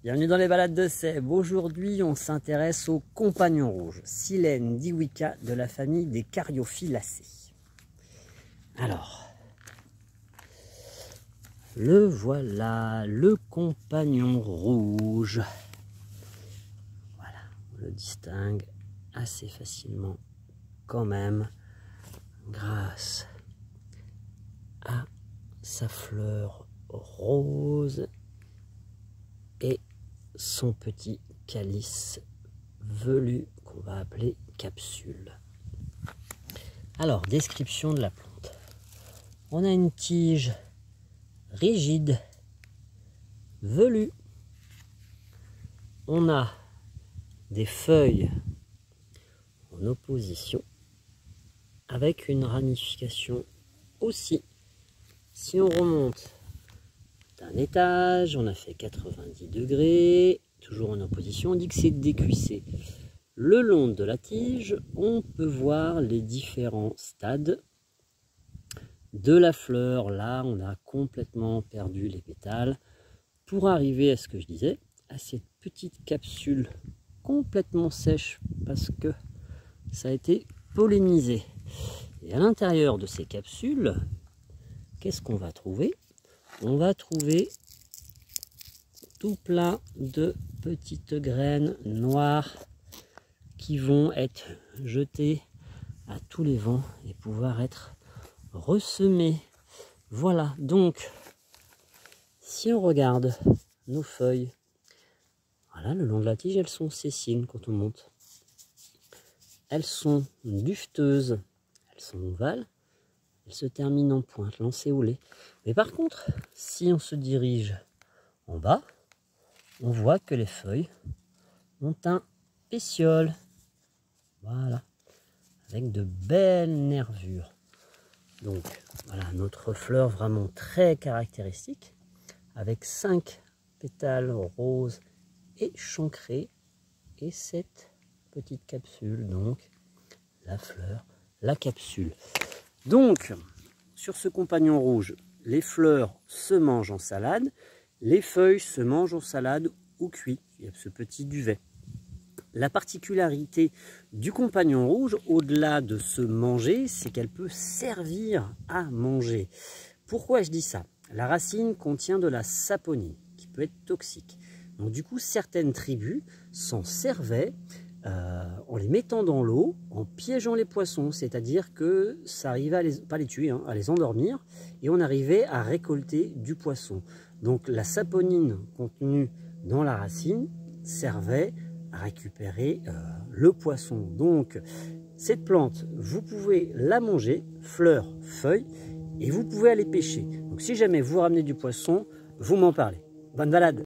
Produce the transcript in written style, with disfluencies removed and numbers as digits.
Bienvenue dans les balades de Seb. Aujourd'hui, on s'intéresse au compagnon rouge, Silène diwica de la famille des Caryophyllacées. Alors, le voilà, le compagnon rouge. Voilà, on le distingue assez facilement quand même grâce à sa fleur rose et son petit calice velu qu'on va appeler capsule. Alors, description de la plante. On a une tige rigide, velue. On a des feuilles en opposition avec une ramification aussi. Si on remonte d'un étage, on a fait 90 degrés, toujours en opposition, on dit que c'est décuissé. Le long de la tige, on peut voir les différents stades de la fleur. Là, on a complètement perdu les pétales pour arriver à ce que je disais, à cette petite capsule complètement sèche parce que ça a été pollinisé. Et à l'intérieur de ces capsules, qu'est-ce qu'on va trouver? On va trouver tout plein de petites graines noires qui vont être jetées à tous les vents et pouvoir être ressemées. Voilà, donc si on regarde nos feuilles, voilà, le long de la tige, elles sont sessiles quand on monte. Elles sont duveteuses, elles sont ovales. Elle se termine en pointe, lancéolée. Mais par contre, si on se dirige en bas, on voit que les feuilles ont un pétiole. Voilà, avec de belles nervures. Donc, voilà notre fleur vraiment très caractéristique, avec 5 pétales roses et chancrés, et cette petite capsule, donc la fleur, la capsule. Donc, sur ce compagnon rouge, les fleurs se mangent en salade, les feuilles se mangent en salade ou cuit. Il y a ce petit duvet. La particularité du compagnon rouge, au-delà de se manger, c'est qu'elle peut servir à manger. Pourquoi je dis ça? La racine contient de la saponine, qui peut être toxique. Donc du coup, certaines tribus s'en servaient en les mettant dans l'eau, en piégeant les poissons, c'est-à-dire que ça arrivait à pas les tuer, hein, à les endormir, et on arrivait à récolter du poisson. Donc la saponine contenue dans la racine servait à récupérer le poisson. Donc cette plante, vous pouvez la manger, fleurs, feuilles, et vous pouvez aller pêcher. Donc si jamais vous ramenez du poisson, vous m'en parlez. Bonne balade!